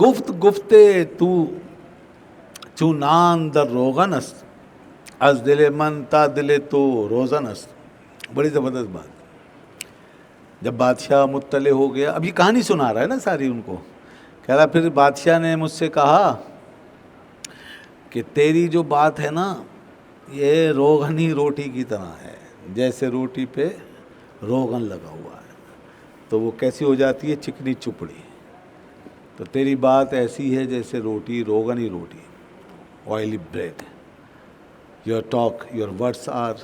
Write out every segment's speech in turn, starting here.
گفت گفت تو چونان در روغن است، از دل من تا دل تو روزن است. بڑی زبردست بات. جب بادشاہ مطلع ہو گیا، اب یہ کہانی سنا رہا ہے نا ساری ان کو، کہہ رہا پھر بادشاہ نے مجھ سے کہا کہ تیری جو بات ہے نا یہ روغنی روٹی کی طرح ہے، جیسے روٹی پہ روغن لگا ہوا ہے تو وہ کیسی ہو جاتی ہے، چکنی چپڑی. تو تیری بات ایسی ہے جیسے روٹی، روغنی روٹی، oily bread. Your talk, your words are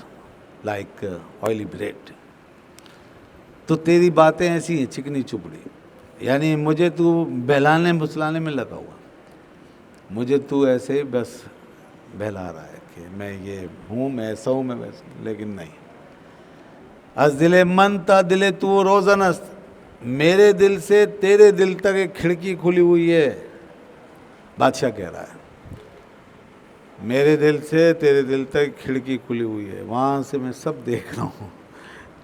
like oily bread. تو تیری باتیں ایسی ہیں چکنی چپڑی، یعنی مجھے تو بہلانے بسلانے میں لگا ہوا، مجھے تو ایسے بس بہلا رہا ہے کہ میں یہ ہوں، میں ایسا ہوں، میں ویسا ہوں، لیکن نہیں. از دل من تا دل تو روزن است، میرے دل سے تیرے دل تک ایک کھڑکی کھلی ہوئی ہے. بادشاہ کہہ رہا ہے میرے دل سے تیرے دل تک کھڑکی کھلی ہوئی ہے، وہاں سے میں سب دیکھ رہا ہوں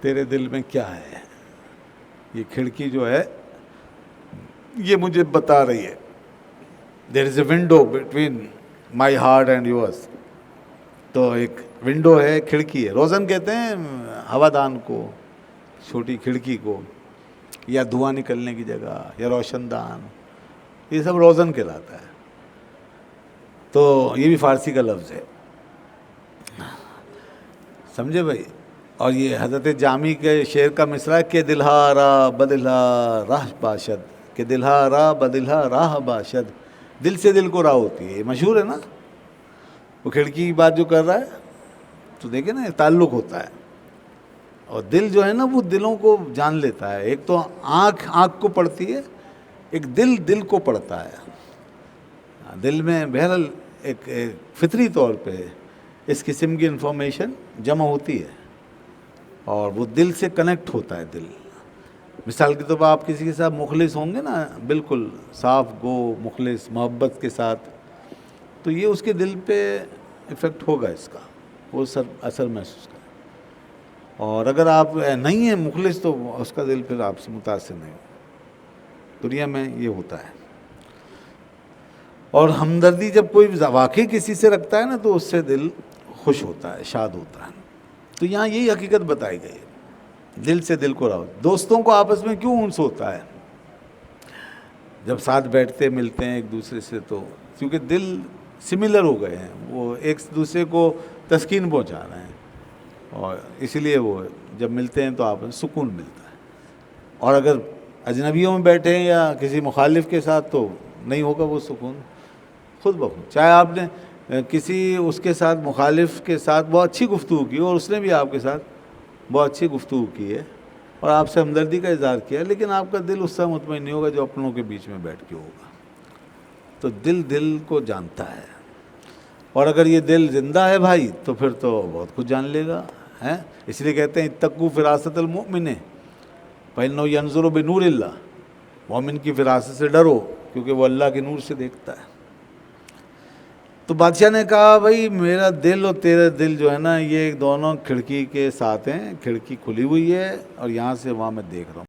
تیرے دل میں کیا ہے. یہ کھڑکی جو ہے یہ مجھے بتا رہی ہے there is a window between my heart and yours. تو ایک ونڈو ہے، کھڑکی ہے. روزن کہتے ہیں ہوادان کو، چھوٹی کھڑکی کو، یا دھواں نکلنے کی جگہ، یا روشن دان، یہ سب روزن کہلاتا ہے. تو یہ بھی فارسی کا لفظ ہے، سمجھے بھائی. اور یہ حضرت جامی کے شعر کا مصرع ہے کہ دلہا را بدلہا راہ باشد، کہ دلہا را بدلہا راہ باشد. دل سے دل کو راہ ہوتی ہے، یہ مشہور ہے نا. وہ کھڑکی کی بات جو کر رہا ہے تو دیکھیں نا تعلق ہوتا ہے، اور دل جو ہے نا وہ دلوں کو جان لیتا ہے. ایک تو آنکھ آنکھ کو پڑھتی ہے، ایک دل دل کو پڑھتا ہے. دل میں بہرحال ایک فطری طور پہ اس قسم کی انفارمیشن جمع ہوتی ہے اور وہ دل سے کنیکٹ ہوتا ہے. دل مثال کے طور پر آپ کسی کے ساتھ مخلص ہوں گے نا، بالکل صاف گو مخلص محبت کے ساتھ، تو یہ اس کے دل پہ افیکٹ ہوگا، اس کا وہ اثر محسوس کرے. اور اگر آپ نہیں ہیں مخلص تو اس کا دل پھر آپ سے متاثر نہیں ہو. دنیا میں یہ ہوتا ہے. اور ہمدردی جب کوئی واقعی کسی سے رکھتا ہے نا تو اس سے دل خوش ہوتا ہے، شاد ہوتا ہے. تو یہاں یہی حقیقت بتائی گئی ہے، دل سے دل کو راہ. دوستوں کو آپس میں کیوں انس ہوتا ہے جب ساتھ بیٹھتے ملتے ہیں ایک دوسرے سے؟ تو کیونکہ دل سملر ہو گئے ہیں، وہ ایک دوسرے کو تسکین پہنچا رہے ہیں، اور اسی لیے وہ جب ملتے ہیں تو آپ سکون ملتا ہے. اور اگر اجنبیوں میں بیٹھے ہیں یا کسی مخالف کے ساتھ تو نہیں ہوگا وہ سکون خود بخود. چاہے آپ نے کسی اس کے ساتھ مخالف کے ساتھ بہت اچھی گفتگو کی اور اس نے بھی آپ کے ساتھ بہت اچھی گفتگو کی ہے اور آپ سے ہمدردی کا اظہار کیا ہے، لیکن آپ کا دل اس سے مطمئن نہیں ہوگا جو اپنوں کے بیچ میں بیٹھ کے ہوگا. تو دل دل کو جانتا ہے، اور اگر یہ دل زندہ ہے بھائی تو پھر تو بہت کچھ جان لے گا. اس لیے کہتے ہیں اتقوا فراست المؤمن فإنہ ینظر بنور اللہ. مومن کی فراست سے ڈرو کیونکہ وہ اللہ کے نور سے دیکھتا ہے. تو بادشاہ نے کہا بھائی میرا دل اور تیرا دل جو ہے نا یہ دونوں کھڑکی کے ساتھ ہیں، کھڑکی کھلی ہوئی ہے اور یہاں سے وہاں میں دیکھ رہا ہوں.